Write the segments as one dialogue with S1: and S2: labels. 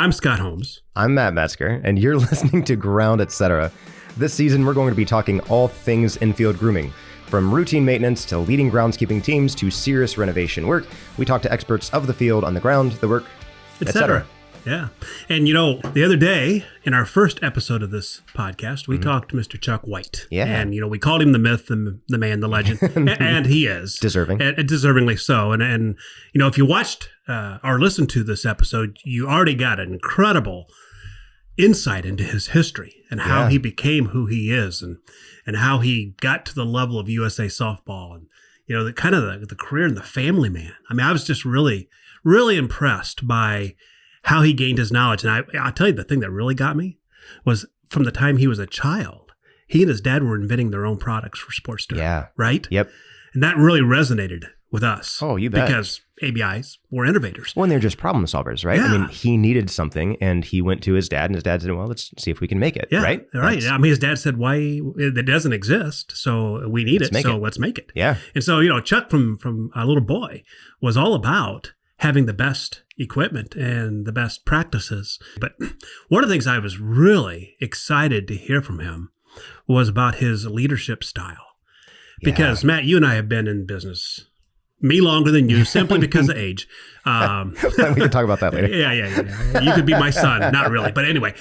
S1: I'm Scott Holmes.
S2: I'm Matt Metzger, and you're listening to Ground, Etc. This season, we're going to be talking all things infield grooming. From routine maintenance to leading groundskeeping teams to serious renovation work, we talk to experts of the field on the ground, the work, etc.
S1: Yeah. And the other day in our first episode of this podcast, we talked to Mr. Chuck White.
S2: Yeah.
S1: And, we called him the myth, the man, the legend. and he is.
S2: Deserving.
S1: And deservingly so. And if you watched or listened to this episode, you already got an incredible insight into his history and how he became who he is and how he got to the level of USA softball and, the kind of the career and the family man. I mean, I was just really, really impressed by how he gained his knowledge. And I'll tell you, the thing that really got me was from the time he was a child, he and his dad were inventing their own products for sports stuff.
S2: Yeah.
S1: Right?
S2: Yep.
S1: And that really resonated with us.
S2: Oh, you bet.
S1: Because ABIs were innovators.
S2: Well, and they're just problem solvers, right?
S1: Yeah.
S2: I mean, he needed something and he went to his dad and his dad said, well, let's see if we can make it, right?
S1: Right. I mean, his dad said, why it doesn't exist. So we need let's make it.
S2: Yeah.
S1: And so, Chuck from a little boy was all about having the best equipment and the best practices. But one of the things I was really excited to hear from him was about his leadership style. Because Matt, you and I have been in business, me longer than you, simply because of age.
S2: We can talk about that later.
S1: Yeah. You could be my son. Not really. But anyway,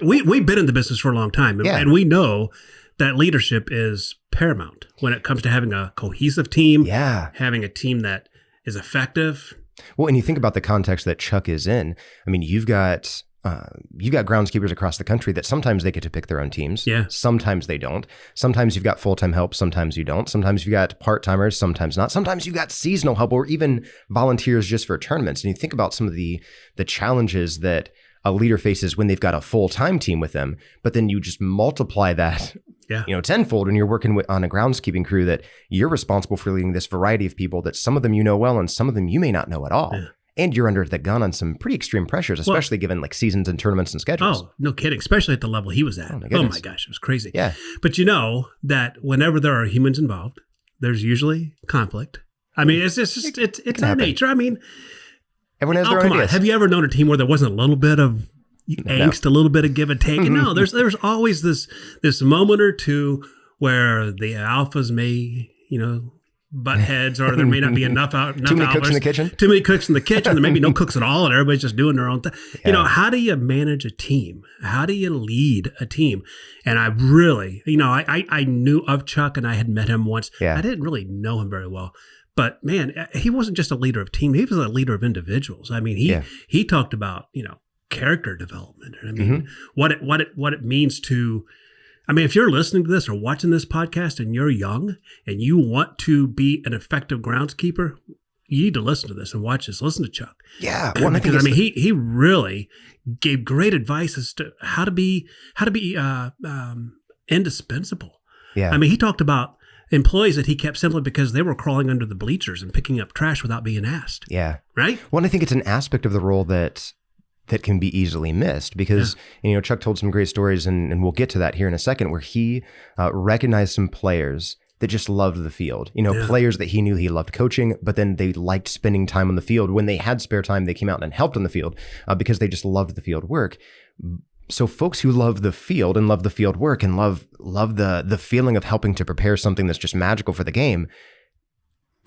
S1: we've been in the business for a long time. And we know that leadership is paramount when it comes to having a cohesive team, having a team that is effective.
S2: Well, and you think about the context that Chuck is in. I mean, you've got groundskeepers across the country that sometimes they get to pick their own teams.
S1: Yeah.
S2: Sometimes they don't. Sometimes you've got full-time help. Sometimes you don't. Sometimes you've got part-timers. Sometimes not. Sometimes you've got seasonal help or even volunteers just for tournaments. And you think about some of the challenges that a leader faces when they've got a full-time team with them, but then you just multiply that tenfold when you're working on a groundskeeping crew that you're responsible for leading this variety of people that some of them you know well and some of them you may not know at all. Yeah. And you're under the gun on some pretty extreme pressures, especially given like seasons and tournaments and schedules.
S1: Oh, no kidding. Especially at the level he was at. Oh my gosh, it was crazy.
S2: Yeah.
S1: But you know that whenever there are humans involved, there's usually conflict. I mean, it's our nature. I mean,
S2: everyone has their own ideas.
S1: Have you ever known a team where there wasn't a little bit of angst, a little bit of give and take? And no, there's always this moment or two where the alphas may, butt heads, or there may not be enough
S2: Too many cooks in the kitchen.
S1: Too many cooks in the kitchen. There may be no cooks at all, and everybody's just doing their own thing.
S2: Yeah.
S1: How do you manage a team? How do you lead a team? And I really, I knew of Chuck, and I had met him once.
S2: Yeah.
S1: I didn't really know him very well. But man, he wasn't just a leader of team. He was a leader of individuals. I mean, he talked about, character development. I mean, what it means to, if you're listening to this or watching this podcast and you're young and you want to be an effective groundskeeper, you need to listen to this and watch this. Listen to Chuck.
S2: Yeah.
S1: Well, because he really gave great advice as to how to be indispensable.
S2: Yeah.
S1: I mean, he talked about employees that he kept simply because they were crawling under the bleachers and picking up trash without being asked.
S2: Yeah.
S1: Right?
S2: Well, and I think it's an aspect of the role that can be easily missed because, Chuck told some great stories and we'll get to that here in a second where he recognized some players that just loved the field, players that he knew he loved coaching, but then they liked spending time on the field. When they had spare time, they came out and helped on the field because they just loved the field work. So folks who love the field and love the field work and love the feeling of helping to prepare something that's just magical for the game,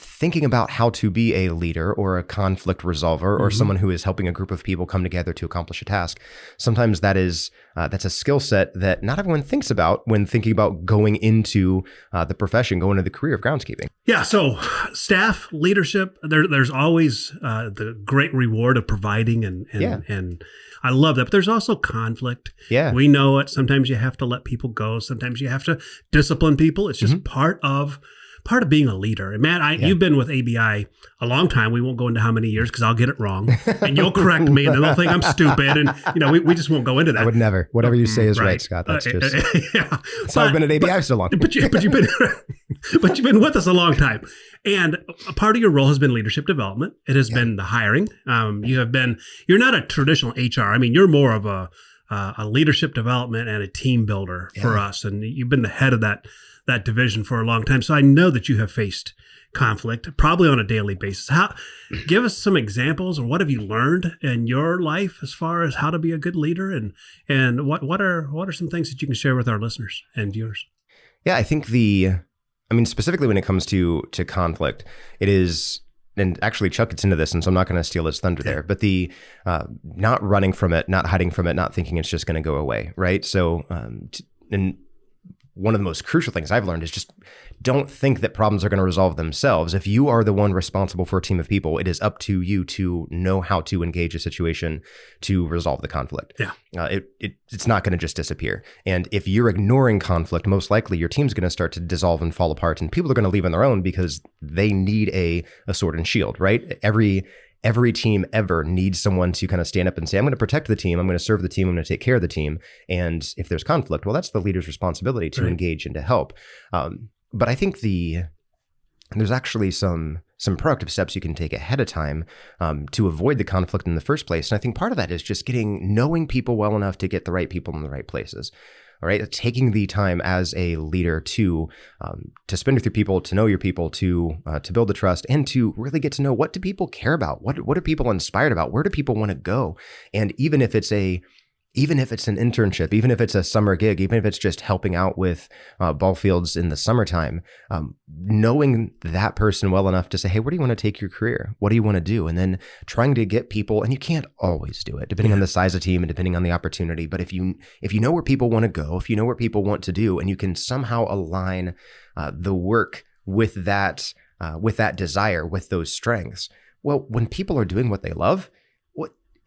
S2: thinking about how to be a leader or a conflict resolver or someone who is helping a group of people come together to accomplish a task. Sometimes that's a skill set that not everyone thinks about when thinking about going into the profession, going into the career of groundskeeping. Yeah.
S1: So staff leadership, there's always the great reward of providing and I love that. But there's also conflict.
S2: Yeah.
S1: We know it. Sometimes you have to let people go. Sometimes you have to discipline people. It's just part of being a leader. And Matt, you've been with ABI a long time. We won't go into how many years because I'll get it wrong. And you'll correct me and then they'll think I'm stupid. And, we just won't go into that.
S2: I would never. Whatever you say is right, Scott. That's just... So I've been at ABI so long.
S1: But you've been with us a long time. And a part of your role has been leadership development. It has been the hiring. You're not a traditional HR. You're more of a leadership development and a team builder for us. And you've been the head of that that division for a long time. So I know that you have faced conflict probably on a daily basis. Give us some examples, or what have you learned in your life as far as how to be a good leader, and what are some things that you can share with our listeners and viewers?
S2: Yeah, I think specifically when it comes to conflict, it is, and actually Chuck gets into this, and so I'm not going to steal his thunder there, but the not running from it, not hiding from it, not thinking it's just going to go away, right? So, and one of the most crucial things I've learned is just don't think that problems are going to resolve themselves. If you are the one responsible for a team of people, it is up to you to know how to engage a situation to resolve the conflict.
S1: Yeah.
S2: It's not going to just disappear. And if you're ignoring conflict, most likely your team's going to start to dissolve and fall apart, and people are going to leave on their own because they need a sword and shield, right? Every team ever needs someone to kind of stand up and say, I'm going to protect the team, I'm going to serve the team, I'm going to take care of the team. And if there's conflict, well, that's the leader's responsibility to engage and to help. But I think there's actually some proactive steps you can take ahead of time to avoid the conflict in the first place. And I think part of that is just knowing people well enough to get the right people in the right places. All right, taking the time as a leader to spend with your people, to know your people, to build the trust, and to really get to know, what do people care about? What are people inspired about? Where do people want to go? And even if it's an internship, even if it's a summer gig, even if it's just helping out with ball fields in the summertime, knowing that person well enough to say, hey, where do you want to take your career? What do you want to do? And then trying to get people, and you can't always do it, depending on the size of team and depending on the opportunity. But if you know where people want to go, if you know what people want to do, and you can somehow align the work with that desire, with those strengths, well, when people are doing what they love,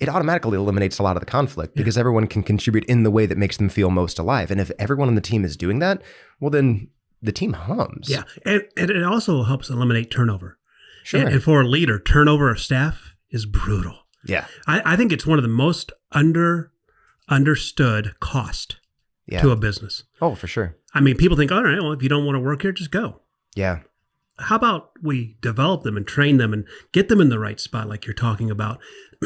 S2: it automatically eliminates a lot of the conflict because everyone can contribute in the way that makes them feel most alive. And if everyone on the team is doing that, well, then the team hums.
S1: Yeah. And it also helps eliminate turnover.
S2: Sure.
S1: And for a leader, turnover of staff is brutal.
S2: Yeah.
S1: I think it's one of the most understood cost to a business.
S2: Oh, for sure.
S1: I mean, people think, all right, well, if you don't want to work here, just go.
S2: Yeah.
S1: How about we develop them and train them and get them in the right spot like you're talking about?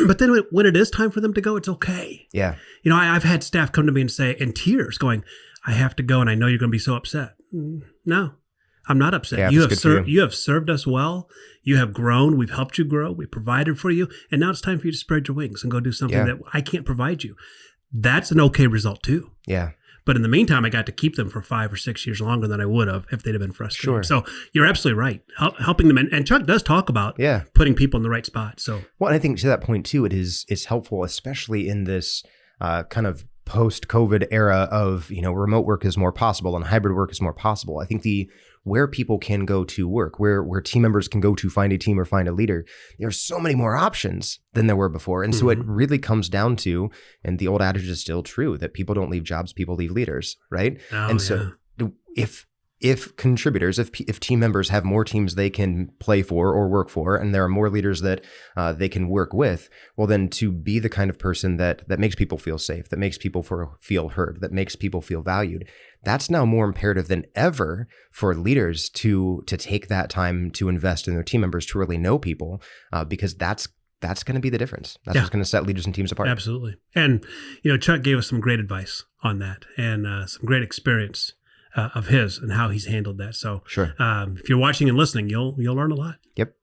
S1: But then when it is time for them to go, it's okay.
S2: Yeah.
S1: You know, I've had staff come to me and say, in tears, going, I have to go and I know you're going to be so upset. No, I'm not upset.
S2: Yeah,
S1: you have served us well. You have grown. We've helped you grow. We provided for you. And now it's time for you to spread your wings and go do something that I can't provide you. That's an okay result too.
S2: Yeah.
S1: But in the meantime, I got to keep them for 5 or 6 years longer than I would have if they'd have been frustrated.
S2: Sure.
S1: So you're absolutely right. Helping them. And Chuck does talk about putting people in the right spot. So,
S2: well, and I think to that point too, it's helpful, especially in this kind of post-COVID era of, remote work is more possible and hybrid work is more possible. I think where people can go to work, where team members can go to find a team or find a leader, there's so many more options than there were before. And so it really comes down to, and the old adage is still true, that people don't leave jobs, people leave leaders, right? So if contributors, if team members have more teams they can play for or work for, and there are more leaders that they can work with, well, then to be the kind of person that makes people feel safe, that makes people feel heard, that makes people feel valued, that's now more imperative than ever for leaders to take that time to invest in their team members, to really know people, because that's going to be the difference. That's what's going to set leaders and teams apart.
S1: Absolutely. And, Chuck gave us some great advice on that and some great experience of his and how he's handled that. So
S2: sure.
S1: If you're watching and listening, you'll learn a lot.
S2: Yep.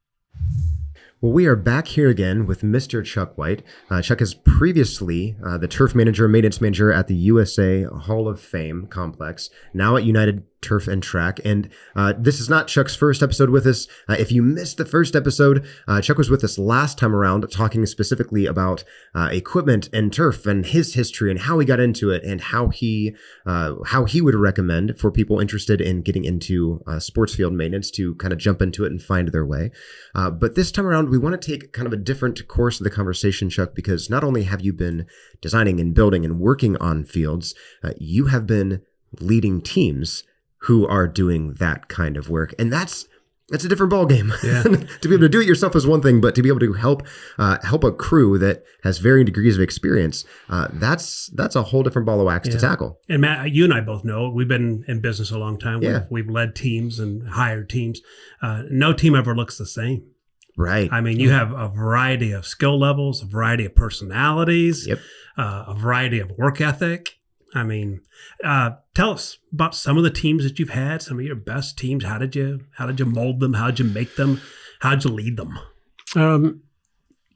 S2: Well, we are back here again with Mr. Chuck White. Chuck is previously the turf manager, maintenance manager at the USA Hall of Fame complex, now at United Turf and Track. And this is not Chuck's first episode with us. If you missed the first episode, Chuck was with us last time around talking specifically about equipment and turf and his history and how he got into it and how he would recommend for people interested in getting into sports field maintenance to kind of jump into it and find their way. But this time around, we want to take kind of a different course of the conversation, Chuck, because not only have you been designing and building and working on fields, you have been leading teams who are doing that kind of work. And that's a different ballgame. Yeah. To be able to do it yourself is one thing, but to be able to help a crew that has varying degrees of experience, that's a whole different ball of wax to tackle.
S1: And Matt, you and I both know we've been in business a long time. We've led teams and hired teams. No team ever looks the same.
S2: Right.
S1: I mean, you have a variety of skill levels, a variety of personalities, a variety of work ethic. I mean, tell us about some of the teams that you've had, some of your best teams. How did you mold them? How did you make them? How did you lead them?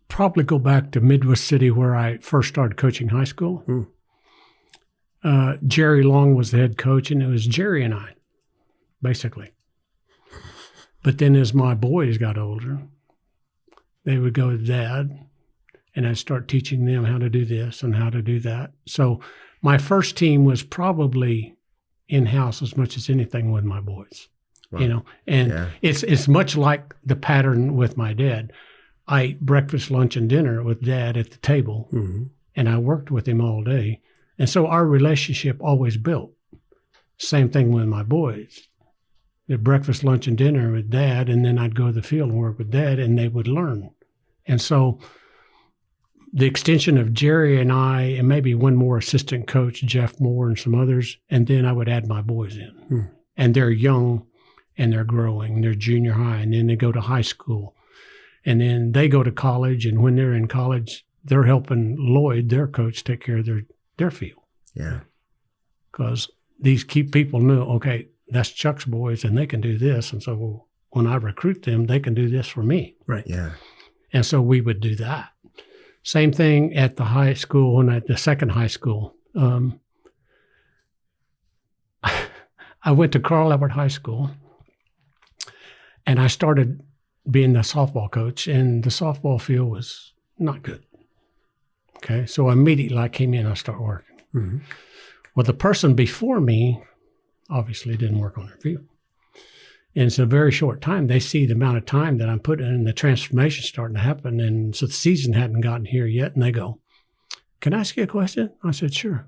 S3: Probably go back to Midwest City where I first started coaching high school. Jerry Long was the head coach, and it was Jerry and I, basically. But then as my boys got older, they would go to Dad, and I'd start teaching them how to do this and how to do that. So my first team was probably in-house as much as anything with my boys. Wow. And it's much like the pattern with my dad. I ate breakfast, lunch, and dinner with Dad at the table, and I worked with him all day. And so our relationship always built. Same thing with my boys. The breakfast, lunch, and dinner with Dad, and then I'd go to the field and work with Dad, and they would learn. And so the extension of Jerry and I, and maybe one more assistant coach, Jeff Moore, and some others, and then I would add my boys in. And they're young, and they're growing. They're junior high, and then they go to high school. And then they go to college, and when they're in college, they're helping Lloyd, their coach, take care of their field.
S2: Yeah.
S3: Because these key people know, okay, that's Chuck's boys, and they can do this. And so when I recruit them, they can do this for me.
S1: Right.
S2: Yeah.
S3: And so we would do that. Same thing at the high school, when at the second high school. I went to Carl Albert High School, and I started being the softball coach, and the softball field was not good. Okay, so immediately I came in, I started working. Well, the person before me obviously didn't work on their field. And it's a very short time. They see the amount of time that I'm putting in, and the transformation starting to happen. And so the season hadn't gotten here yet. And they go, "Can I ask you a question?" I said, "Sure."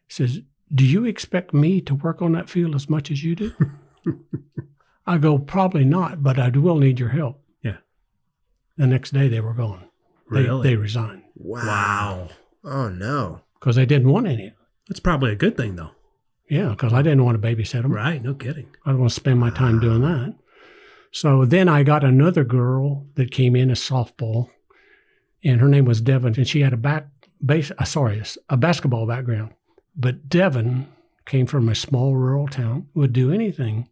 S3: He says, "Do you expect me to work on that field as much as you do?" I go, "Probably not, but I will need your help."
S1: Yeah.
S3: The next day they were gone.
S1: Really?
S3: They resigned.
S2: Wow. Oh, no.
S3: Because they didn't want any.
S1: That's probably a good thing, though.
S3: Yeah, because I didn't want to babysit them.
S1: Right, no kidding.
S3: I don't want to spend my time doing that. So then I got another girl that came in as softball, and her name was Devin, and she had a basketball background. But Devin came from a small rural town, would do anything,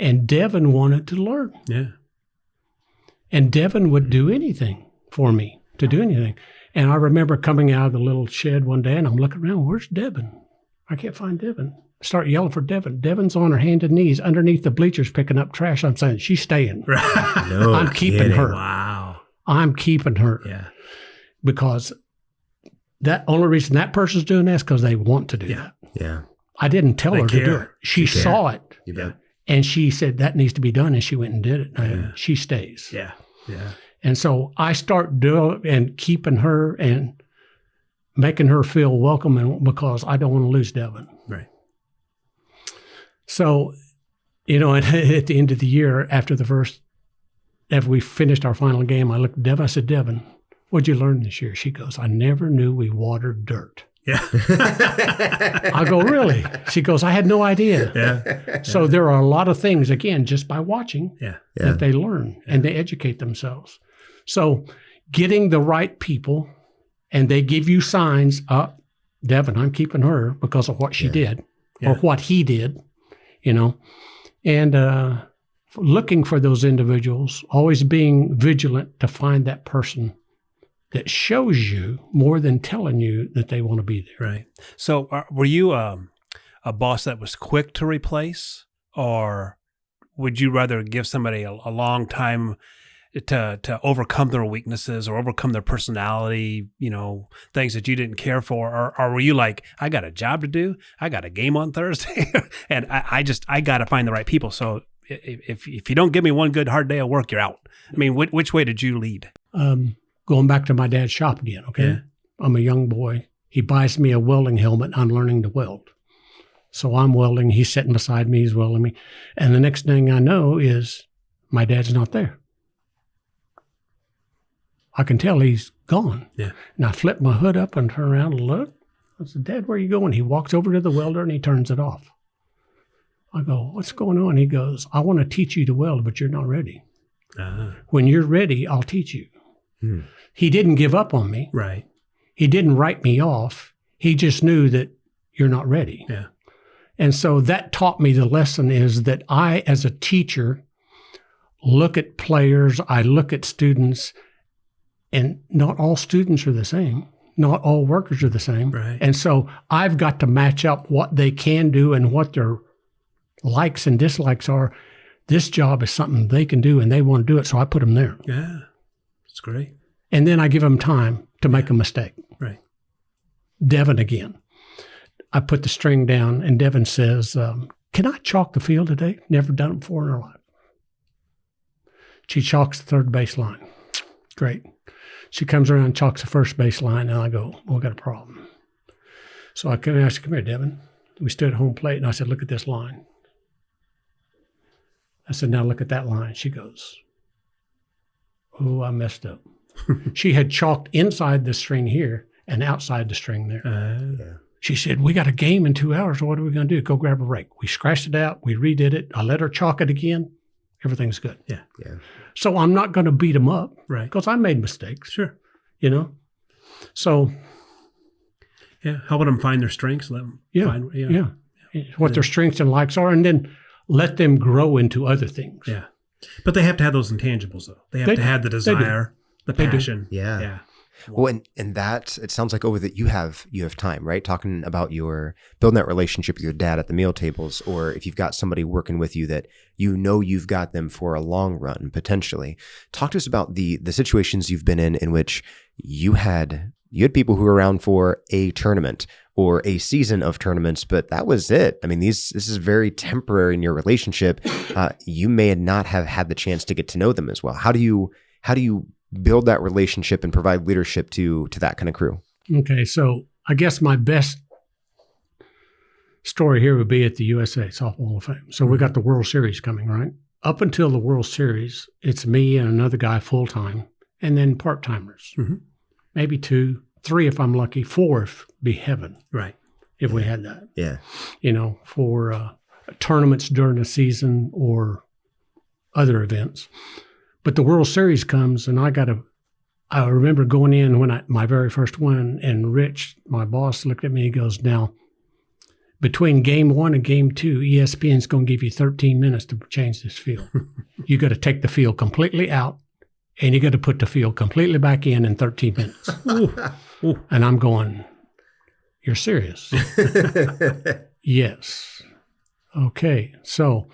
S3: and Devin wanted to learn.
S1: Yeah.
S3: And Devin would do anything for me, to do anything. And I remember coming out of the little shed one day, and I'm looking around, where's Devin? I can't find Devin. I start yelling for Devin. Devin's on her hands and knees underneath the bleachers picking up trash. I'm saying, she's staying.
S2: No
S3: I'm keeping her.
S1: Wow.
S3: I'm keeping her.
S1: Yeah.
S3: Because that only reason that person's doing this because they want to do that.
S2: Yeah.
S3: I didn't tell her to do it. She saw it.
S2: You bet.
S3: And she said, that needs to be done. And she went and did it. And she stays.
S1: Yeah. Yeah.
S3: And so I start doing and keeping her and making her feel welcome, and because I don't want to lose Devin.
S1: Right.
S3: So, and at the end of the year, after we finished our final game, I looked at Devin. I said, "Devin, what'd you learn this year?" She goes, "I never knew we watered dirt."
S1: Yeah.
S3: I go, "Really?" She goes, "I had no idea."
S1: Yeah.
S3: So there are a lot of things, again, just by watching, that they learn and they educate themselves. So getting the right people, and they give you signs, Devin, I'm keeping her because of what she did or what he did, and looking for those individuals, always being vigilant to find that person that shows you more than telling you that they want to be there.
S1: Right. So were you a boss that was quick to replace, or would you rather give somebody a long time to overcome their weaknesses or overcome their personality, things that you didn't care for? Or were you like, I got a job to do, I got a game on Thursday, and I got to find the right people. So if you don't give me one good hard day of work, you're out. I mean, which way did you lead?
S3: Going back to my dad's shop again, okay? Yeah. I'm a young boy. He buys me a welding helmet. I'm learning to weld. So I'm welding. He's sitting beside me. He's welding me. And the next thing I know is my dad's not there. I can tell he's gone.
S1: Yeah.
S3: And I flip my hood up and turn around and look. I said, "Dad, where are you going?" He walks over to the welder and he turns it off. I go, "What's going on?" He goes, "I want to teach you to weld, but you're not ready. When you're ready, I'll teach you." He didn't give up on me.
S1: Right.
S3: He didn't write me off. He just knew that you're not ready.
S1: Yeah.
S3: And so that taught me the lesson is that I, as a teacher, look at players, I look at students, and not all students are the same. Not all workers are the same.
S1: Right.
S3: And so I've got to match up what they can do and what their likes and dislikes are. This job is something they can do and they want to do it, so I put them there.
S1: Yeah. That's great.
S3: And then I give them time to make a mistake.
S1: Right.
S3: Devin again. I put the string down and Devin says, can I chalk the field today? Never done it before in her life. She chalks the third baseline. Great. She comes around and chalks the first baseline, and I go, well, we got a problem. So I said, come here, Devin. We stood at home plate, and I said, look at this line. I said, now look at that line. She goes, oh, I messed up. She had chalked inside the string here and outside the string there.
S2: Yeah.
S3: She said, we got a game in 2 hours. What are we going to do? Go grab a rake. We scratched it out. We redid it. I let her chalk it again. Everything's good.
S1: Yeah.
S2: Yeah.
S3: So I'm not going to beat them up.
S1: Right.
S3: Because I made mistakes.
S1: Sure.
S3: You know? So.
S1: Yeah. Helping them find their strengths. Let them find,
S3: what their strengths and likes are, and then let them grow into other things.
S1: Yeah. But they have to have those intangibles, though. They have to have the desire, the passion.
S2: Yeah.
S1: Yeah.
S2: Well, and that, it sounds like over that you have time, right? Talking about your building that relationship with your dad at the meal tables, or if you've got somebody working with you that you know you've got them for a long run, potentially. Talk to us about the situations you've been in which you had people who were around for a tournament or a season of tournaments, but that was it. I mean, this is very temporary in your relationship. You may not have had the chance to get to know them as well. How do you build that relationship and provide leadership to that kind of crew?
S3: Okay, so I guess my best story here would be at the USA Softball Hall of Fame. So we got the World Series coming, right? Up until the World Series, it's me and another guy full-time, and then part-timers. Mm-hmm. Maybe 2, 3 if I'm lucky, 4 if be heaven.
S1: Right.
S3: If we had that.
S2: Yeah.
S3: You know, for tournaments during the season or other events. But the World Series comes, and I remember going in when my very first one, and Rich, my boss, looked at me and goes, now, between game 1 and game 2, ESPN's going to give you 13 minutes to change this field. You got to take the field completely out, and you got to put the field completely back in 13 minutes. Ooh. And I'm going, you're serious? Yes. Okay. So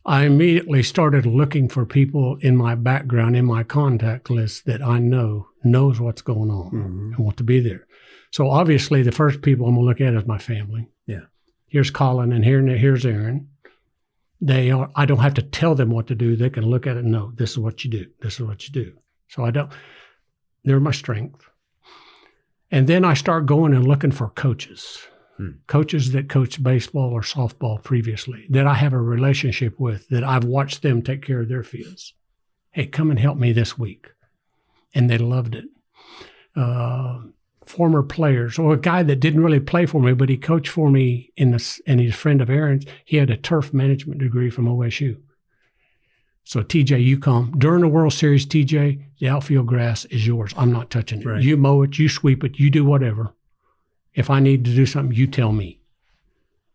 S3: I immediately started looking for people in my background, in my contact list that I knows what's going on and want to be there. So obviously the first people I'm going to look at is my family. Yeah. Here's Colin and here's Aaron. I don't have to tell them what to do. They can look at it and know, this is what you do. This is what you do. So they're my strength. And then I start going and looking for coaches. Coaches that coached baseball or softball previously, that I have a relationship with, that I've watched them take care of their fields. Hey, come and help me this week. And they loved it. Former players, or a guy that didn't really play for me, but he coached for me and he's a friend of Aaron's. He had a turf management degree from OSU. So TJ, you come. During the World Series, TJ, the outfield grass is yours. I'm not touching it. Right. You mow it, you sweep it, you do whatever. If I need to do something, you tell me.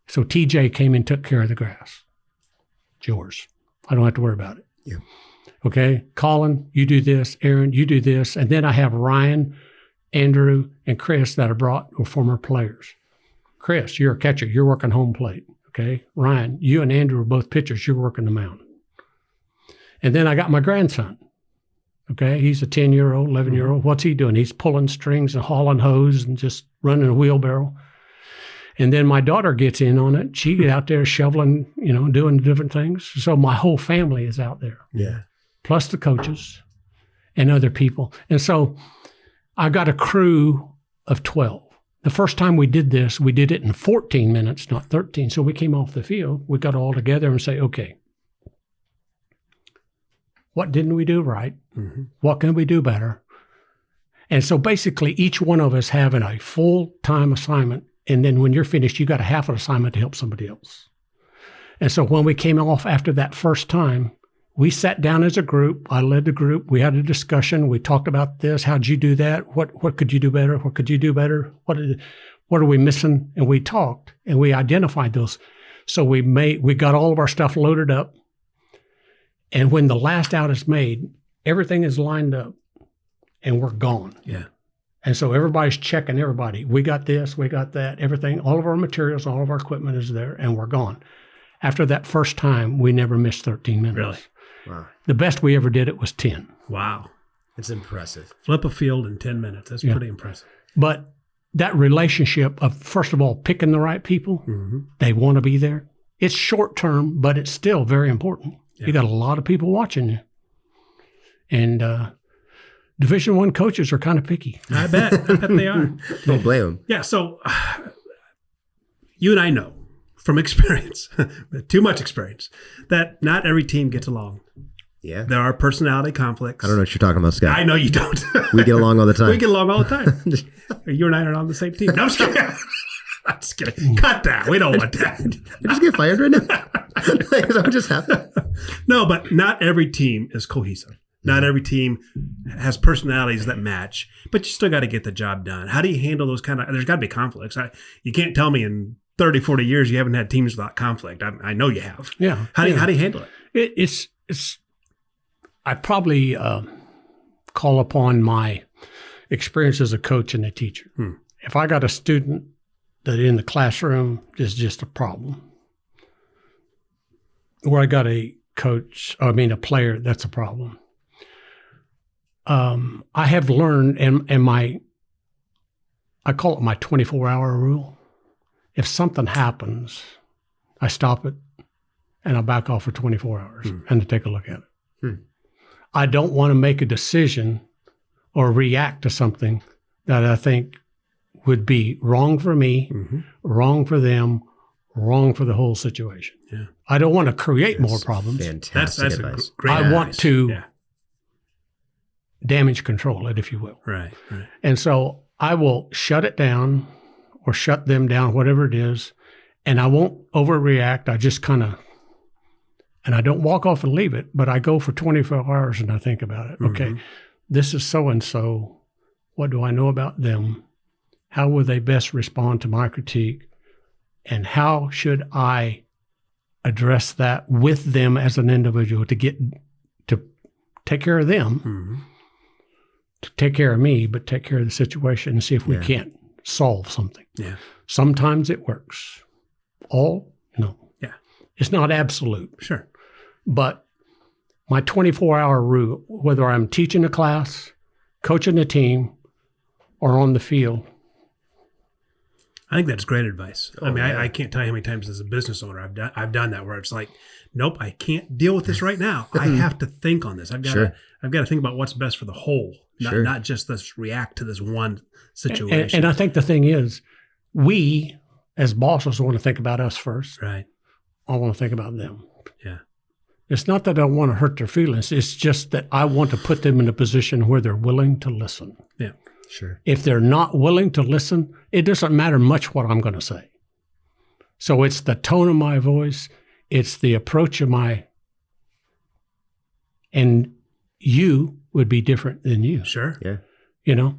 S3: So TJ came and took care of the grass. It's yours. I don't have to worry about it.
S2: Yeah.
S3: Okay? Colin, you do this. Aaron, you do this. And then I have Ryan, Andrew, and Chris that I brought were former players. Chris, you're a catcher. You're working home plate. Okay? Ryan, you and Andrew are both pitchers. You're working the mound. And then I got my grandson. Okay, he's a 10-year-old, 11-year-old. What's he doing? He's pulling strings and hauling hose and just running a wheelbarrow. And then my daughter gets in on it. She gets out there shoveling, doing different things. So my whole family is out there.
S2: Yeah.
S3: Plus the coaches and other people. And so I got a crew of 12. The first time we did this, we did it in 14 minutes, not 13. So we came off the field. We got all together and say, okay, what didn't we do right? Mm-hmm. What can we do better? And so basically each one of us having a full-time assignment. And then when you're finished, you got a half an assignment to help somebody else. And so when we came off after that first time, we sat down as a group. I led the group. We had a discussion. We talked about this. How'd you do that? What could you do better? What could you do better? What are we missing? And we talked and we identified those. So we got all of our stuff loaded up. And when the last out is made, everything is lined up and we're gone.
S1: Yeah.
S3: And so everybody's checking everybody. We got this, we got that, everything, all of our materials, all of our equipment is there, and we're gone. After that first time, we never missed 13 minutes.
S1: Really?
S2: Wow.
S3: The best we ever did it was 10.
S1: Wow.
S2: It's impressive.
S1: Flip a field in 10 minutes. That's pretty impressive.
S3: But that relationship of, first of all, picking the right people, they want to be there. It's short term, but it's still very important. Yeah. You got a lot of people watching you. And Division I coaches are kind of picky.
S1: I bet they are.
S2: Don't blame them.
S1: Yeah. So you and I know from experience, too much experience, that not every team gets along.
S2: Yeah.
S1: There are personality conflicts.
S2: I don't know what you're talking about, Scott.
S1: I know you don't.
S2: We get along all the time.
S1: We get along all the time. You and I are on the same team. No, I'm just kidding. I'm just kidding. Cut that. We don't want that.
S2: I just get fired right now. Like, that just happened.
S1: No, but not every team is cohesive. Not every team has personalities that match, but you still got to get the job done. How do you handle those kind of, there's got to be conflicts. You can't tell me in 30, 40 years you haven't had teams without conflict. I know you have.
S3: Yeah.
S1: How do you handle it?
S3: It's I probably call upon my experience as a coach and a teacher. If I got a student that in the classroom is just a problem, or I got a player that's a problem. I have learned, and I call it my 24-hour rule. If something happens, I stop it and I back off for 24 hours and I take a look at it. I don't want to make a decision or react to something that I think would be wrong for me, wrong for them, wrong for the whole situation. Yeah. I don't want to create more problems.
S2: Fantastic
S1: that's
S2: advice.
S1: Great
S3: I
S1: advice.
S3: want to damage control it, if you will.
S1: Right.
S3: And so I will shut it down or shut them down, whatever it is, and I won't overreact. I just kind of, and I don't walk off and leave it, but I go for 24 hours and I think about it. Okay, this is so-and-so. What do I know about them? How will they best respond to my critique? And how should I address that with them as an individual to take care of them, to take care of me, but take care of the situation and see if we can't solve something.
S1: Yeah.
S3: Sometimes it works. No.
S1: Yeah.
S3: It's not absolute.
S1: Sure.
S3: But my 24-hour rule, whether I'm teaching a class, coaching a team, or on the field.
S1: I think that's great advice. I can't tell you how many times as a business owner I've done that, where it's like, nope, I can't deal with this right now. I have to think on this. I've got to think about what's best for the whole, not just this react to this one situation.
S3: And I think the thing is, we as bosses want to think about us first.
S1: Right.
S3: I want to think about them.
S1: Yeah.
S3: It's not that I want to hurt their feelings. It's just that I want to put them in a position where they're willing to listen.
S1: Yeah.
S2: Sure.
S3: If they're not willing to listen, it doesn't matter much what I'm going to say. So it's the tone of my voice. It's the approach of and you would be different than you.
S1: Sure.
S2: Yeah.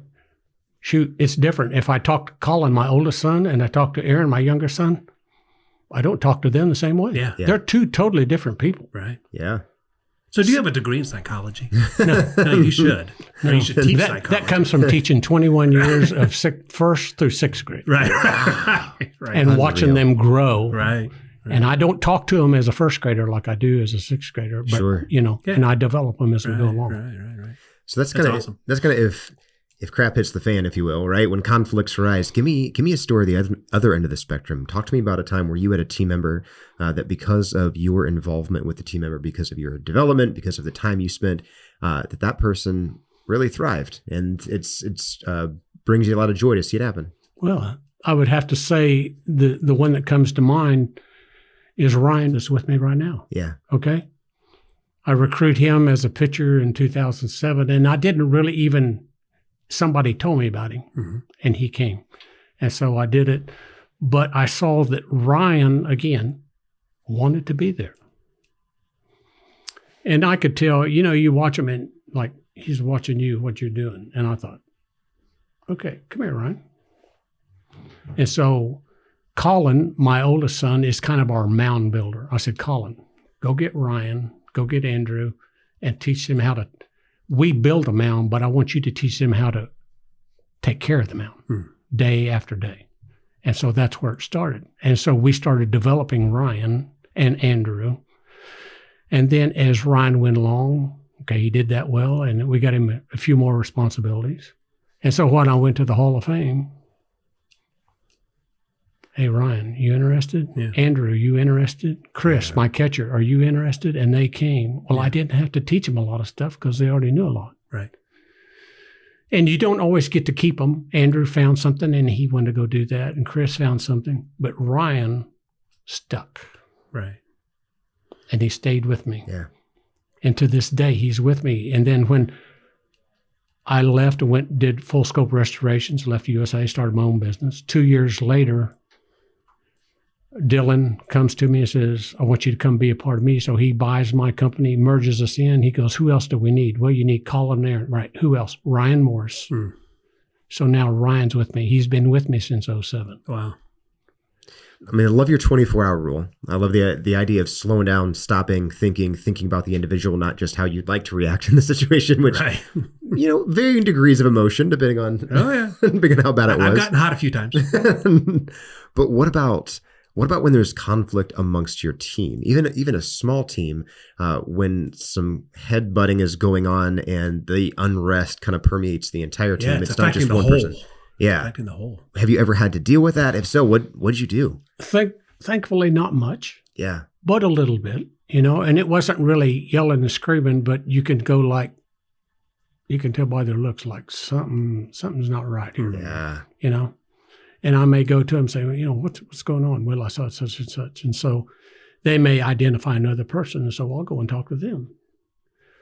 S3: Shoot, it's different. If I talk to Colin, my oldest son, and I talk to Aaron, my younger son, I don't talk to them the same way.
S1: Yeah.
S3: They're two totally different people.
S1: Right.
S2: Yeah.
S1: So do you have a degree in psychology? No, you should. Or you should teach psychology.
S3: That comes from teaching 21 years of first through sixth grade.
S1: Right.
S3: And watching them grow.
S1: Right.
S3: And I don't talk to them as a first grader like I do as a sixth grader, but and I develop them as we go along.
S1: Right.
S2: So that's kind of
S1: awesome.
S2: That's kind of if crap hits the fan, if you will, right? When conflicts arise, give me a story the other end of the spectrum. Talk to me about a time where you had a team member that, because of your involvement with the team member, because of your development, because of the time you spent, that person really thrived, and it's brings you a lot of joy to see it happen.
S3: Well, I would have to say the one that comes to mind is Ryan, that's with me right now.
S2: Yeah.
S3: Okay. I recruited him as a pitcher in 2007, and I didn't really even. Somebody told me about him, and he came. And so I did it. But I saw that Ryan, again, wanted to be there. And I could tell, you watch him and like he's watching you, what you're doing. And I thought, okay, come here, Ryan. And so Colin, my oldest son, is kind of our mound builder. I said, Colin, go get Ryan, go get Andrew, and teach them how to, we build a mound, but I want you to teach them how to take care of the mound day after day. And so that's where it started. And so we started developing Ryan and Andrew. And then as Ryan went along, okay, he did that well, and we got him a few more responsibilities. And so when I went to the Hall of Fame, hey, Ryan, you interested?
S1: Yeah.
S3: Andrew, you interested? Chris, my catcher, are you interested? And they came. Well, I didn't have to teach them a lot of stuff because they already knew a lot.
S1: Right.
S3: And you don't always get to keep them. Andrew found something and he wanted to go do that. And Chris found something. But Ryan stuck.
S1: Right.
S3: And he stayed with me.
S2: Yeah.
S3: And to this day, he's with me. And then when I left and did full scope restorations, left USA, started my own business. 2 years later, Dylan comes to me and says, I want you to come be a part of me. So he buys my company, merges us in. He goes, who else do we need? Well, you need Colin there. Right. Who else? Ryan Morris. So now Ryan's with me. He's been with me since 2007.
S1: Wow.
S4: I mean, I love your 24-hour rule. I love the idea of slowing down, stopping, thinking about the individual, not just how you'd like to react in the situation, which, varying degrees of emotion, depending on, depending on how bad it was.
S1: I've gotten hot a few times.
S4: But what about when there's conflict amongst your team, even a small team, when some headbutting is going on and the unrest kind of permeates the entire team?
S1: Yeah,
S4: it's not just one
S1: whole.
S4: person. Yeah.
S1: Affecting the whole.
S4: Have you ever had to deal with that? If so, what did you do?
S3: Thankfully, not much.
S4: Yeah.
S3: But a little bit, and it wasn't really yelling and screaming, but you can go you can tell by their looks like something's not right here.
S4: Yeah.
S3: And I may go to them and say, what's going on? Well, I saw such and such. And so they may identify another person. And so I'll go and talk to them.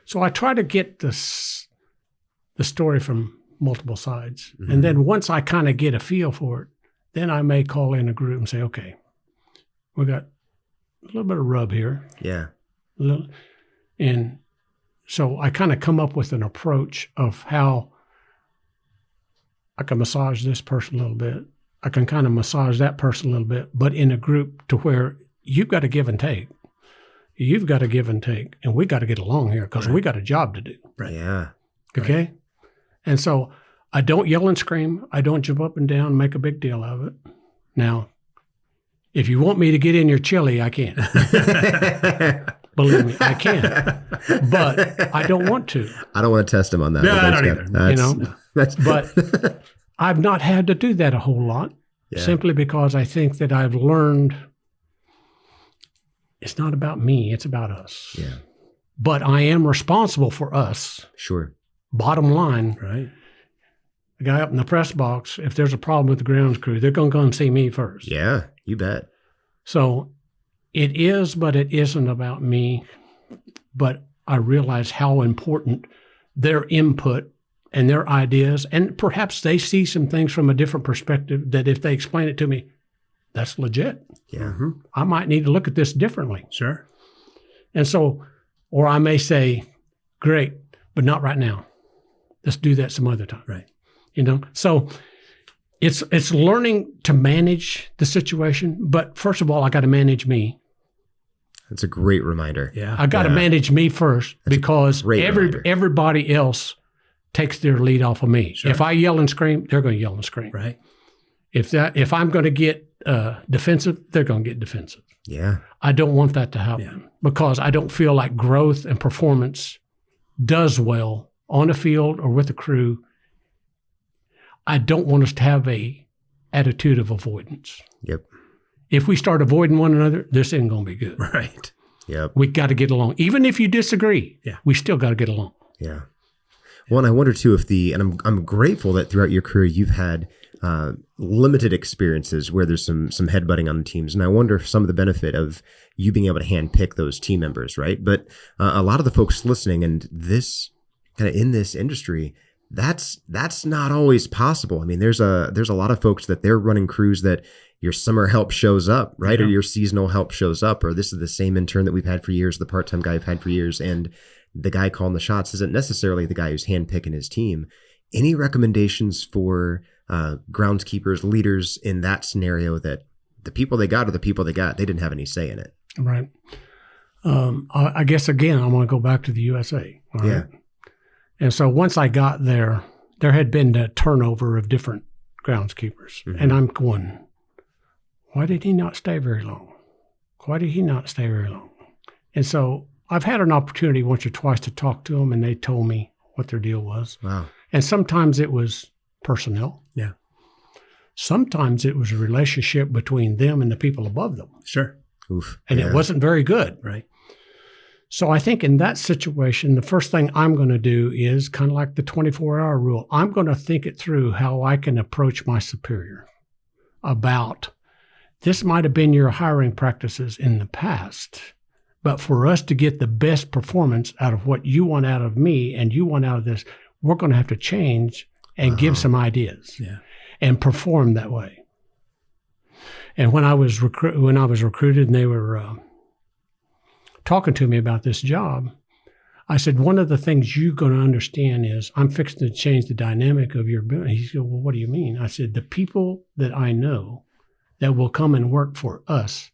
S3: So I try to get the story from multiple sides. Mm-hmm. And then once I kind of get a feel for it, then I may call in a group and say, okay, we got a little bit of rub here.
S4: Yeah.
S3: And so I kind of come up with an approach of how I can massage this person a little bit. I can kind of massage that person a little bit, but in a group to where you've got to give and take. You've got to give and take, and we got to get along here because we got a job to do.
S4: Right. Yeah.
S3: Okay?
S1: Right.
S3: And so I don't yell and scream. I don't jump up and down and make a big deal of it. Now, if you want me to get in your chili, I can. Believe me, I can. But I don't want to.
S4: I don't want to test him on that.
S1: No, I don't either.
S3: But I've not had to do that a whole lot, simply because I think that I've learned it's not about me, it's about us.
S4: Yeah.
S3: But I am responsible for us.
S4: Sure.
S3: Bottom line,
S1: right?
S3: The guy up in the press box, if there's a problem with the grounds crew, they're going to come see me first.
S4: Yeah, you bet.
S3: So it is, but it isn't about me. But I realize how important their input and their ideas, and perhaps they see some things from a different perspective that if they explain it to me, that's legit.
S4: Yeah.
S1: Mm-hmm.
S3: I might need to look at this differently.
S1: Sure.
S3: And so, or I may say, great, but not right now. Let's do that some other time.
S1: Right.
S3: So it's learning to manage the situation. But first of all, I got to manage me.
S4: That's a great reminder.
S1: Yeah.
S3: I got to manage me first because
S4: reminder.
S3: Everybody else takes their lead off of me.
S1: Sure.
S3: If I yell and scream, they're going to yell and scream.
S1: Right.
S3: If I'm going to get defensive, they're going to get defensive.
S4: Yeah.
S3: I don't want that to happen because I don't feel like growth and performance does well on a field or with a crew. I don't want us to have a attitude of avoidance.
S4: Yep.
S3: If we start avoiding one another, this isn't going to be good.
S1: Right.
S4: Yep.
S3: We got to get along. Even if you disagree, we still got to get along.
S4: Yeah. Well, and I wonder too and I'm grateful that throughout your career you've had limited experiences where there's some headbutting on the teams, and I wonder if some of the benefit of you being able to handpick those team members, right? But a lot of the folks listening and this kind of in this industry, that's not always possible. I mean, there's a lot of folks that they're running crews that your summer help shows up, right? Or your seasonal help shows up, or this is the same intern that we've had for years, the part-time guy I've had for years, and the guy calling the shots isn't necessarily the guy who's handpicking his team. Any recommendations for groundskeepers, leaders in that scenario that the people they got are the people they got. They didn't have any say in it.
S3: Right. I guess, again, I want to go back to the USA. Right?
S4: Yeah.
S3: And so once I got there, there had been a turnover of different groundskeepers.
S4: Mm-hmm.
S3: And I'm going, why did he not stay very long? Why did he not stay very long? And so I've had an opportunity once or twice to talk to them, and they told me what their deal was.
S4: Wow.
S3: And sometimes it was personnel.
S1: Yeah.
S3: Sometimes it was a relationship between them and the people above them.
S1: Sure.
S4: Oof.
S3: And
S4: Yeah.
S3: it wasn't very good.
S1: Right.
S3: So I think in that situation, the first thing I'm going to do is kind of like the 24-hour rule. I'm going to think it through how I can approach my superior about this might have been your hiring practices in the past, but for us to get the best performance out of what you want out of me and you want out of this, we're going to have to change and give some ideas and perform that way. And when I was recruited and they were talking to me about this job, I said, one of the things you're going to understand is I'm fixing to change the dynamic of your business. He said, well, what do you mean? I said, the people that I know that will come and work for us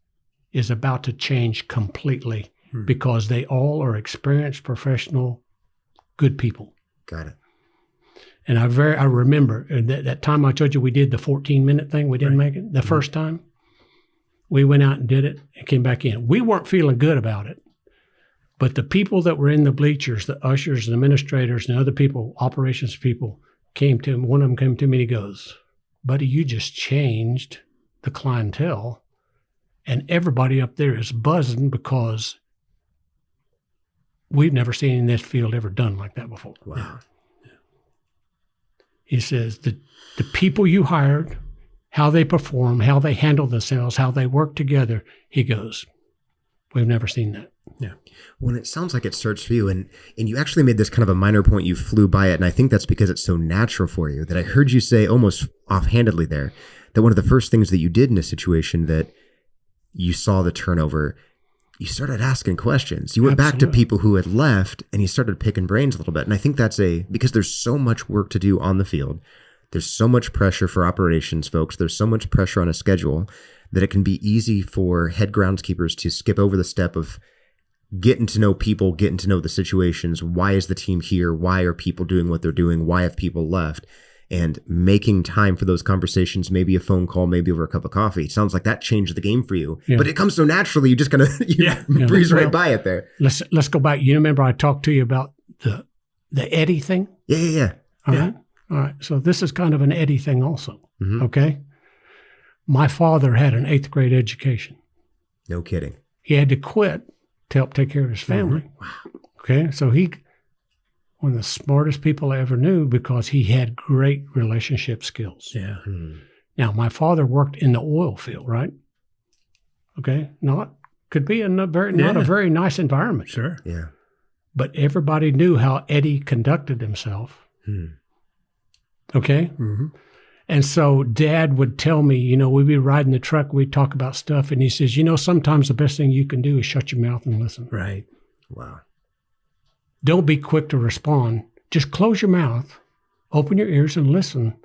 S3: is about to change completely because they all are experienced, professional, good people.
S4: Got it.
S3: And I remember that time I told you we did the 14-minute thing. We didn't make it the first time. We went out and did it and came back in. We weren't feeling good about it. But the people that were in the bleachers, the ushers and administrators and other people, operations people, came to him. One of them came to me and he goes, buddy, you just changed the clientele, and everybody up there is buzzing because we've never seen in this field ever done like that before.
S4: Wow.
S1: Yeah.
S3: He says, the people you hired, how they perform, how they handle themselves, how they work together, he goes, we've never seen that.
S1: Yeah.
S4: Well, it sounds like it starts for you, and you actually made this kind of a minor point. You flew by it, and I think that's because it's so natural for you that I heard you say almost offhandedly there that one of the first things that you did in a situation that you saw the turnover, you started asking questions. You went back to people who had left, and you started picking brains a little bit. And I think that's because there's so much work to do on the field. There's so much pressure for operations folks. There's so much pressure on a schedule that it can be easy for head groundskeepers to skip over the step of getting to know people, getting to know the situations. Why is the team here? Why are people doing what they're doing? Why have people left? And making time for those conversations, maybe a phone call, maybe over a cup of coffee. It sounds like that changed the game for you. Yeah. But it comes so naturally, you just kind of breeze right by it there.
S3: Let's go back. You remember I talked to you about the Eddie thing?
S4: Yeah.
S3: All right. So this is kind of an Eddie thing also. Okay. My father had an 8th grade education.
S4: No kidding.
S3: He had to quit to help take care of his family.
S4: Wow.
S3: Okay. So one of the smartest people I ever knew because he had great relationship skills.
S1: Yeah.
S3: Now, my father worked in the oil field, right? Okay. Could be not a very nice environment.
S1: Sure.
S4: Yeah.
S3: But everybody knew how Eddie conducted himself. Okay. And so Dad would tell me, we'd be riding the truck, we'd talk about stuff, and he says, sometimes the best thing you can do is shut your mouth and listen.
S1: Right.
S4: Wow.
S3: Don't be quick to respond. Just close your mouth, open your ears and listen,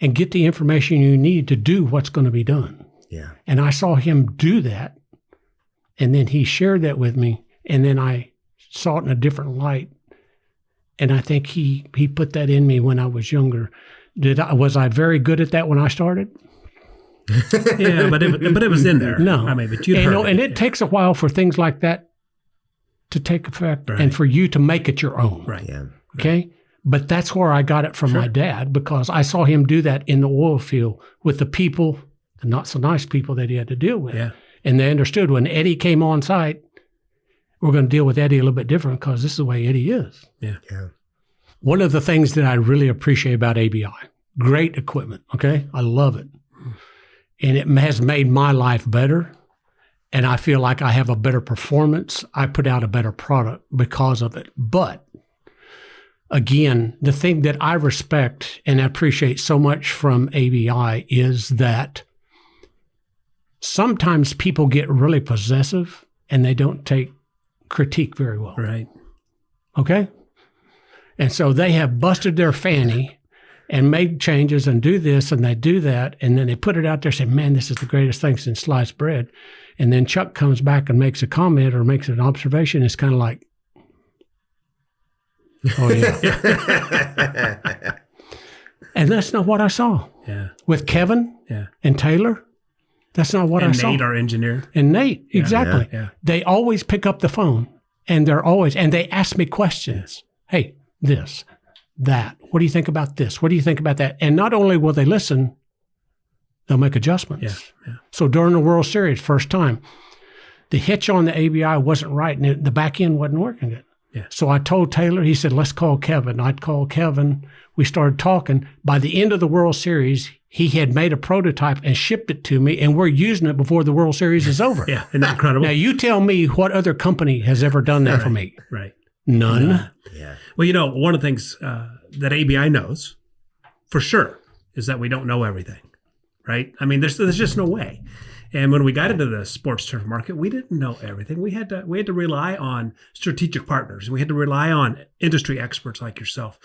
S3: and get the information you need to do what's going to be done.
S4: Yeah.
S3: And I saw him do that, and then he shared that with me, and then I saw it in a different light. And I think he put that in me when I was younger. Was I very good at that when I started?
S1: Yeah, but it was in there.
S3: No.
S1: I mean, but it
S3: takes a while for things like that to take effect and for you to make it your own.
S1: Right.
S4: Yeah.
S3: Okay? But that's where I got it from my dad because I saw him do that in the oil field with the people, the not so nice people that he had to deal with.
S1: Yeah.
S3: And they understood when Eddie came on site, we're going to deal with Eddie a little bit different because this is the way Eddie is.
S1: Yeah.
S3: One of the things that I really appreciate about ABI, great equipment, okay? I love it. And it has made my life better. And I feel like I have a better performance. I put out a better product because of it. But again, the thing that I respect and appreciate so much from ABI is that sometimes people get really possessive and they don't take critique very well.
S1: Right.
S3: Okay? And so they have busted their fanny and made changes and do this and they do that. And then they put it out there, say, man, this is the greatest thing since sliced bread. And then Chuck comes back and makes a comment or makes an observation. It's kind of like, oh, yeah. And that's not what I saw.
S1: Yeah.
S3: With Kevin and Taylor, that's not what I saw.
S1: And Nate, our engineer.
S3: And Nate, exactly.
S1: Yeah.
S3: They always pick up the phone and they ask me questions. Hey, this, that. What do you think about this? What do you think about that? And not only will they listen, they'll make adjustments.
S1: Yeah.
S3: So during the World Series, first time, the hitch on the ABI wasn't right and the back end wasn't working good.
S1: Yeah.
S3: So I told Taylor, he said, let's call Kevin. I'd call Kevin. We started talking. By the end of the World Series, he had made a prototype and shipped it to me, and we're using it before the World Series is over.
S1: Yeah, isn't that incredible?
S3: Now, you tell me what other company has ever done that for me.
S1: Right.
S3: None.
S4: Yeah.
S1: Well, one of the things that ABI knows for sure is that we don't know everything, right? I mean, there's just no way. And when we got into the sports turf market, we didn't know everything. We had to rely on strategic partners. We had to rely on industry experts like yourself.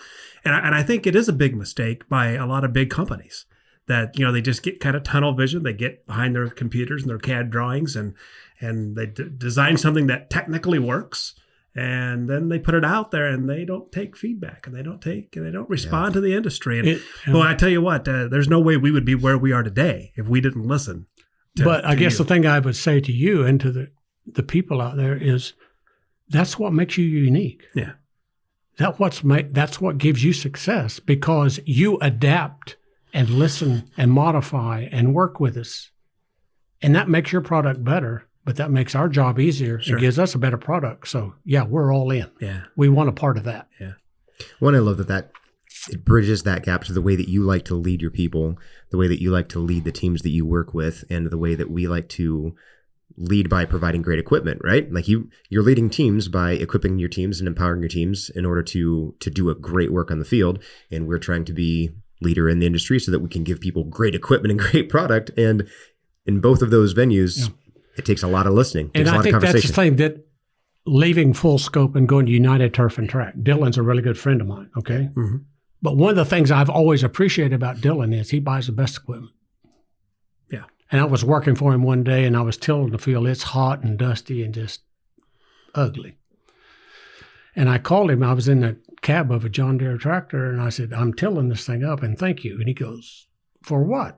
S1: And I think it is a big mistake by a lot of big companies that, they just get kind of tunnel vision. They get behind their computers and their CAD drawings and they design something that technically works. And then they put it out there and they don't take feedback and they don't respond to the industry. And well, I tell you what, there's no way we would be where we are today if we didn't listen.
S3: But I guess the thing I would say to you and to the people out there is that's what makes you unique.
S1: Yeah.
S3: That's what gives you success because you adapt and listen and modify and work with us. And that makes your product better, but that makes our job easier.
S1: Sure.
S3: It gives us a better product. So, yeah, we're all in.
S1: Yeah.
S3: We want a part of that.
S1: Yeah.
S4: One, I love that it bridges that gap to the way that you like to lead your people, the way that you like to lead the teams that you work with, and the way that we like to lead by providing great equipment, right? Like you're leading teams by equipping your teams and empowering your teams in order to do a great work on the field. And we're trying to be leader in the industry so that we can give people great equipment and great product. And in both of those venues, it takes a lot of listening. It takes
S3: And
S4: a
S3: I
S4: lot
S3: think
S4: of
S3: that's the
S4: conversation.
S3: thing that leaving Full Scope and going to United Turf and Track, Dylan's a really good friend of mine, okay?
S1: Mm-hmm.
S3: But one of the things I've always appreciated about Dylan is he buys the best equipment.
S1: Yeah.
S3: And I was working for him one day and I was tilling the field. It's hot and dusty and just ugly. And I called him. I was in the cab of a John Deere tractor and I said, I'm tilling this thing up and thank you. And he goes, for what?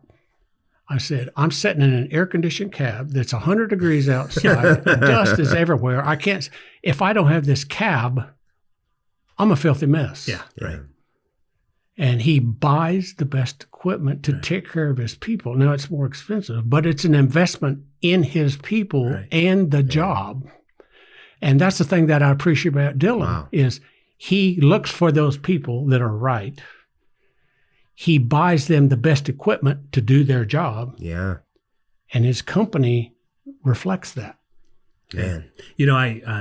S3: I said, I'm sitting in an air-conditioned cab that's 100 degrees outside. The dust is everywhere. If I don't have this cab, I'm a filthy mess.
S1: Yeah. Right.
S3: And he buys the best equipment to take care of his people. Now, it's more expensive, but it's an investment in his people and the job. And that's the thing that I appreciate about Dylan is he looks for those people that are right. He buys them the best equipment to do their job.
S4: Yeah.
S3: And his company reflects that.
S4: Man.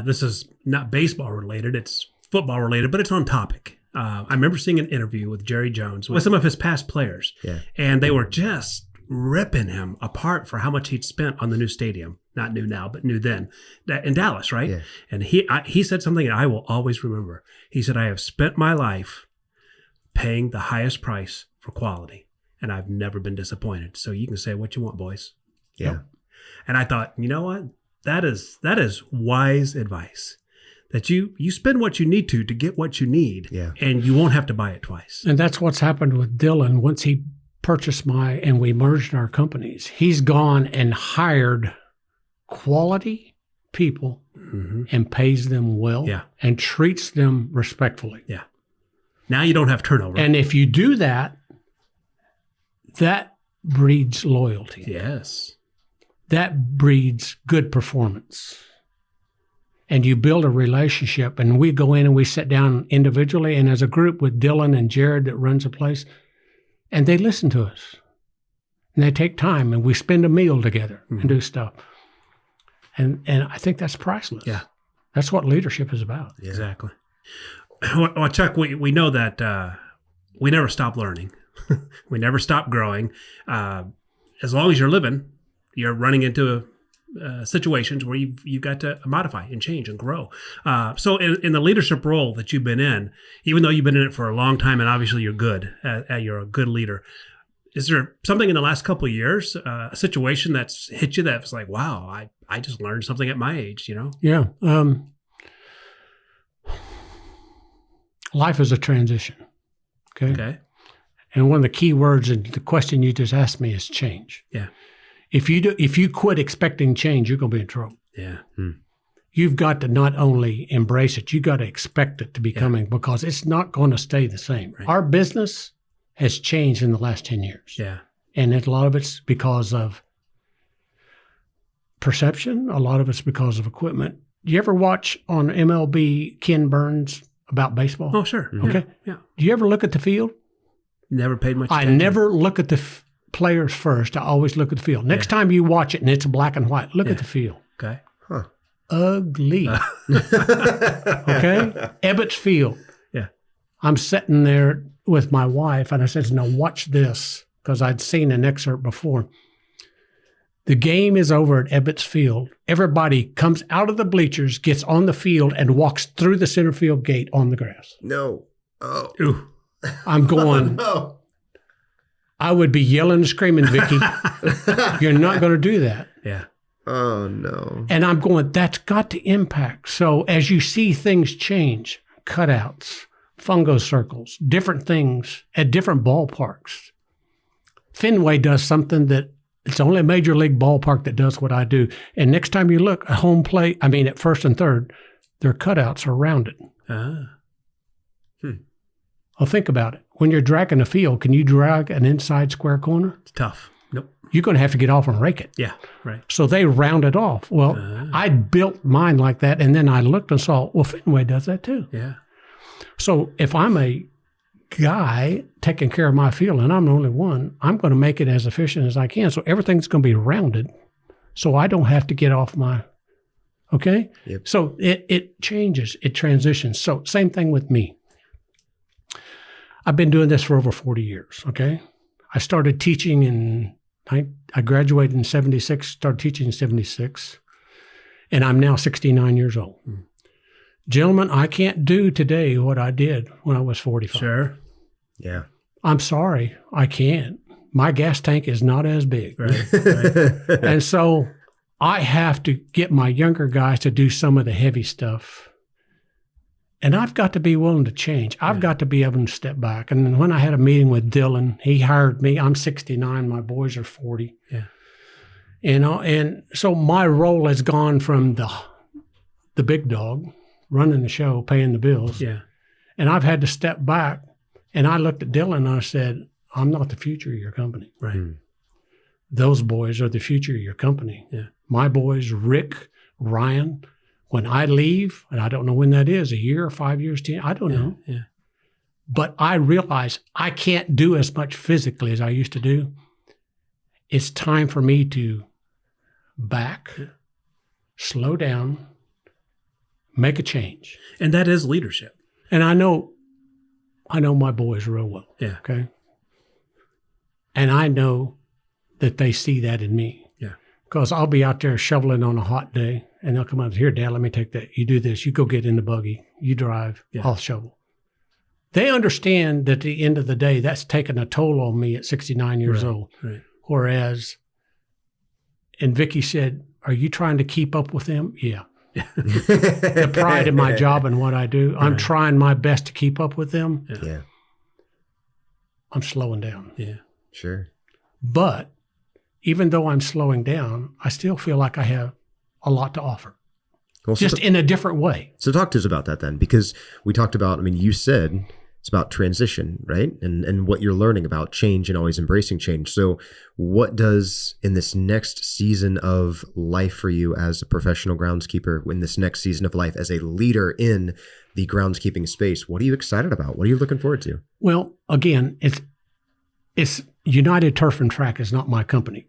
S1: This is not baseball related, it's football related, but it's on topic. I remember seeing an interview with Jerry Jones with some of his past players, and they were just ripping him apart for how much he'd spent on the new stadium. Not new now, but new then, in Dallas, right? Yeah. And he said something that I will always remember. He said, I have spent my life paying the highest price for quality, and I've never been disappointed. So you can say what you want, boys.
S4: Yeah.
S1: Yep. And I thought, you know what? That is wise advice. That you spend what you need to get what you need, and you won't have to buy it twice.
S3: And that's what's happened with Dylan. Once he purchased and we merged our companies, he's gone and hired quality people and pays them well and treats them respectfully.
S1: Yeah. Now you don't have turnover.
S3: And if you do that, that breeds loyalty.
S1: Yes.
S3: That breeds good performance. And you build a relationship, and we go in and we sit down individually and as a group with Dylan and Jared that runs the place, and they listen to us. And they take time, and we spend a meal together and do stuff. And I think that's priceless.
S1: Yeah.
S3: That's what leadership is about.
S1: Yeah. Exactly. Well, Chuck, we know that we never stop learning. We never stop growing. As long as you're living, you're running into situations where you got to modify and change and grow. So in the leadership role that you've been in, even though you've been in it for a long time, and obviously you're good, you're a good leader. Is there something in the last couple of years, a situation that's hit you that's like, wow, I just learned something at my age,
S3: Yeah. Life is a transition. Okay. And one of the key words in the question you just asked me is change.
S1: Yeah.
S3: If you quit expecting change, you're going to be in trouble.
S1: Yeah.
S3: You've got to not only embrace it, you got to expect it to be coming, because it's not going to stay the same.
S1: Right.
S3: Our business has changed in the last 10 years.
S1: Yeah.
S3: And a lot of it's because of perception. A lot of it's because of equipment. Do you ever watch on MLB Ken Burns about baseball?
S1: Oh, sure.
S3: Okay.
S1: Yeah.
S3: Do you ever look at the field?
S1: Never paid much
S3: I
S1: attention.
S3: never look at the players first. I always look at the field. Next time you watch it and it's black and white, look at the field.
S1: Okay.
S3: Ugly. Okay? Ebbets Field.
S1: Yeah.
S3: I'm sitting there with my wife and I said, now watch this, because I'd seen an excerpt before. The game is over at Ebbets Field. Everybody comes out of the bleachers, gets on the field, and walks through the center field gate on the grass.
S4: No. Oh.
S1: Ooh.
S3: I'm going,
S4: No.
S3: I would be yelling and screaming, Vicky, you're not going to do that.
S1: Yeah.
S4: Oh, no.
S3: And I'm going, that's got to impact. So as you see things change, cutouts, fungo circles, different things at different ballparks. Fenway does something that it's only a major league ballpark that does what I do. And next time you look at home plate, at first and third, their cutouts are rounded. Well, think about it. When you're dragging a field, can you drag an inside square corner?
S1: It's tough. Nope.
S3: You're going to have to get off and rake it.
S1: Yeah. Right.
S3: So they round it off. Well, I built mine like that, and then I looked and saw, well, Fenway does that too.
S1: Yeah.
S3: So if I'm a guy taking care of my field and I'm the only one, I'm going to make it as efficient as I can. So everything's going to be rounded, so I don't have to get off my, okay?
S4: Yep.
S3: So it changes, it transitions. So same thing with me. I've been doing this for over 40 years, okay? I started teaching I graduated in 76, started teaching in 76, and I'm now 69 years old. Gentlemen, I can't do today what I did when I was 45.
S1: Sure.
S4: Yeah.
S3: I'm sorry, I can't. My gas tank is not as big.
S1: Right.
S3: And so I have to get my younger guys to do some of the heavy stuff. And I've got to be willing to change. I've got to be able to step back. And when I had a meeting with Dylan, he hired me. I'm 69. My boys are 40.
S1: Yeah.
S3: And so my role has gone from the big dog, running the show, paying the bills.
S1: Yeah.
S3: And I've had to step back. And I looked at Dylan and I said, I'm not the future of your company.
S1: Right.
S3: Those boys are the future of your company.
S1: Yeah.
S3: My boys, Rick, Ryan, when I leave, and I don't know when that is, a year or 5 years, 10, I don't know.
S1: Yeah.
S3: But I realize I can't do as much physically as I used to do. It's time for me to back, slow down, make a change.
S1: And that is leadership.
S3: And I know my boys real well.
S1: Yeah.
S3: Okay. And I know that they see that in me.
S1: Yeah.
S3: Because I'll be out there shoveling on a hot day, and they'll come out, here, Dad, let me take that. You do this. You go get in the buggy. You drive.
S1: Yeah.
S3: I'll shovel. They understand that at the end of the day, that's taking a toll on me at 69 years old.
S1: Right.
S3: Whereas, and Vicky said, are you trying to keep up with them? Yeah. The pride in my job and what I do, I'm trying my best to keep up with them.
S4: Yeah.
S3: I'm slowing down.
S1: Yeah.
S4: Sure.
S3: But even though I'm slowing down, I still feel like I have a lot to offer,
S4: Well,
S3: just in a different way.
S4: So talk to us about that then, because we talked about, you said it's about transition, right? And what you're learning about change and always embracing change. So what does in this next season of life for you as a professional groundskeeper, in this next season of life as a leader in the groundskeeping space, what are you excited about? What are you looking forward to?
S3: Well, again, it's United Turf and Track is not my company,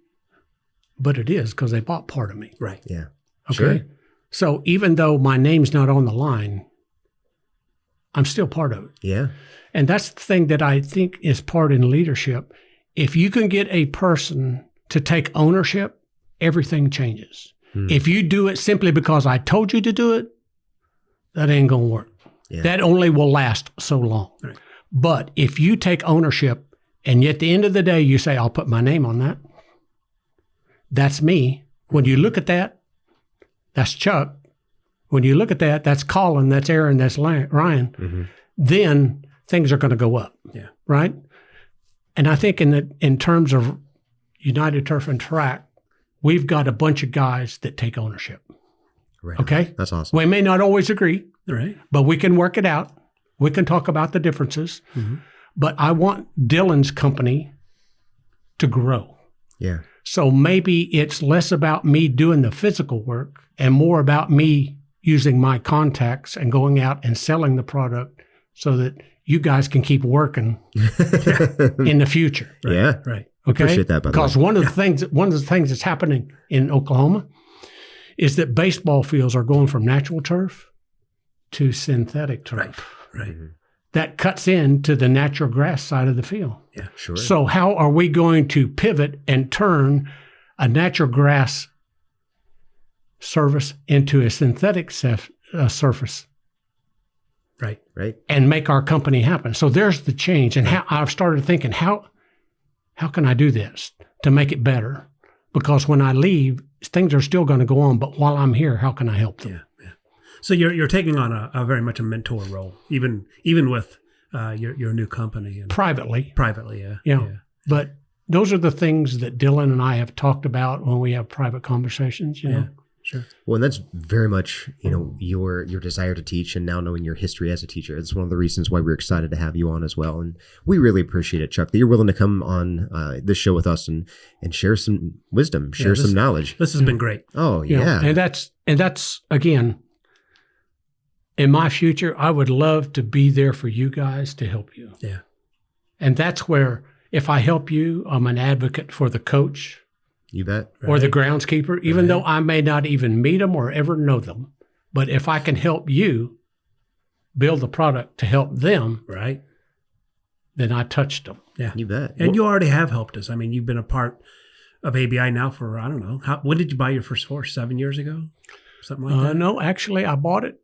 S3: but it is because they bought part of me.
S1: Right.
S4: Yeah.
S3: Okay.
S4: Sure.
S3: So even though my name's not on the line, I'm still part of it.
S4: Yeah.
S3: And that's the thing that I think is part in leadership. If you can get a person to take ownership, everything changes. If you do it simply because I told you to do it, that ain't going to work.
S4: Yeah.
S3: That only will last so long.
S1: Right.
S3: But if you take ownership and at the end of the day, you say, I'll put my name on that. That's me. When you look at that, that's Chuck. When you look at that, that's Colin, that's Aaron, that's Ryan. Then things are going to go up.
S1: Yeah.
S3: Right? And I think in terms of United Turf and Track, we've got a bunch of guys that take ownership.
S4: Right.
S3: Okay?
S4: That's awesome.
S3: We may not always agree,
S1: Right.
S3: but we can work it out. We can talk about the differences. But I want Dylan's company to grow.
S4: Yeah.
S3: So maybe it's less about me doing the physical work and more about me using my contacts and going out and selling the product so that you guys can keep working in the future.
S4: Yeah.
S1: Right.
S3: Okay?
S4: Appreciate that, by the way.
S3: Because one of the things that's happening in Oklahoma is that baseball fields are going from natural turf to synthetic turf.
S1: Right.
S3: That cuts into the natural grass side of the field.
S1: Yeah.
S4: Sure.
S3: So how are we going to pivot and turn a natural grass surface into a synthetic surface
S1: Right.
S4: Right.
S3: and make our company happen? So there's the change. And how I've started thinking, how can I do this to make it better? Because when I leave, things are still going to go on. But while I'm here, how can I help them?
S1: Yeah. Yeah. So you're taking on a very much a mentor role, even with your new company and
S3: Privately.
S1: privately.
S3: Yeah. But those are the things that Dylan and I have talked about when we have private conversations, you know.
S1: Yeah. Sure.
S4: Well, and that's very much, your desire to teach, and now knowing your history as a teacher. It's one of the reasons why we're excited to have you on as well. And we really appreciate it, Chuck, that you're willing to come on this show with us and share some wisdom, share some knowledge.
S1: This has been great.
S4: Oh,
S3: You know,
S4: yeah.
S3: and that's again, in my future, I would love to be there for you guys to help you.
S1: Yeah.
S3: And that's where if I help you, I'm an advocate for the coach
S4: You bet.
S3: or the groundskeeper, even though I may not even meet them or ever know them. But if I can help you build the product to help them,
S1: Right.
S3: then I touched them.
S1: Yeah.
S4: You bet.
S1: And you already have helped us. I mean, you've been a part of ABI now for, I don't know, when did you buy your first Force? 7 years ago? Something like that?
S3: No, actually, I bought it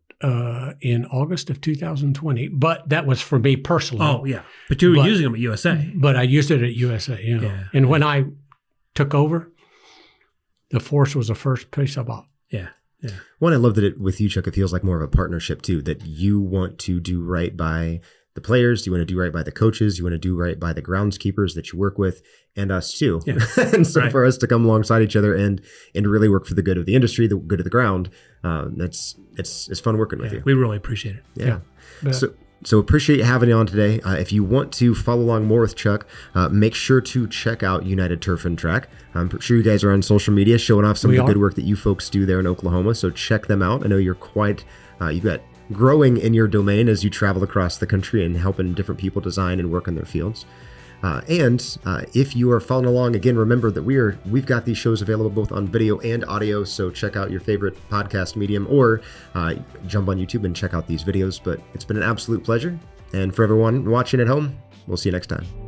S3: in August of 2020, but that was for me personally.
S1: Oh, yeah. But you were using them at USA.
S3: But I used it at USA,
S1: Yeah.
S3: And when I took over, the Force was the first piece I bought.
S1: Yeah. Yeah.
S4: One, I love that with you, Chuck, it feels like more of a partnership too, that you want to do right by the players, you want to do right by the coaches, you want to do right by the groundskeepers that you work with, and us too.
S1: Yeah.
S4: And so
S1: Right.
S4: for us to come alongside each other and really work for the good of the industry, the good of the ground, it's fun working with you.
S1: We really appreciate it.
S4: Yeah.
S3: But
S4: So appreciate having you on today. If you want to follow along more with Chuck, make sure to check out United Turf and Track. I'm sure you guys are on social media showing off some of the good work that you folks do there in Oklahoma. So check them out. I know you're you've got growing in your domain as you travel across the country and helping different people design and work in their fields. And if you are following along, again, remember that we've got these shows available both on video and audio. So check out your favorite podcast medium or jump on YouTube and check out these videos. But it's been an absolute pleasure. And for everyone watching at home, we'll see you next time.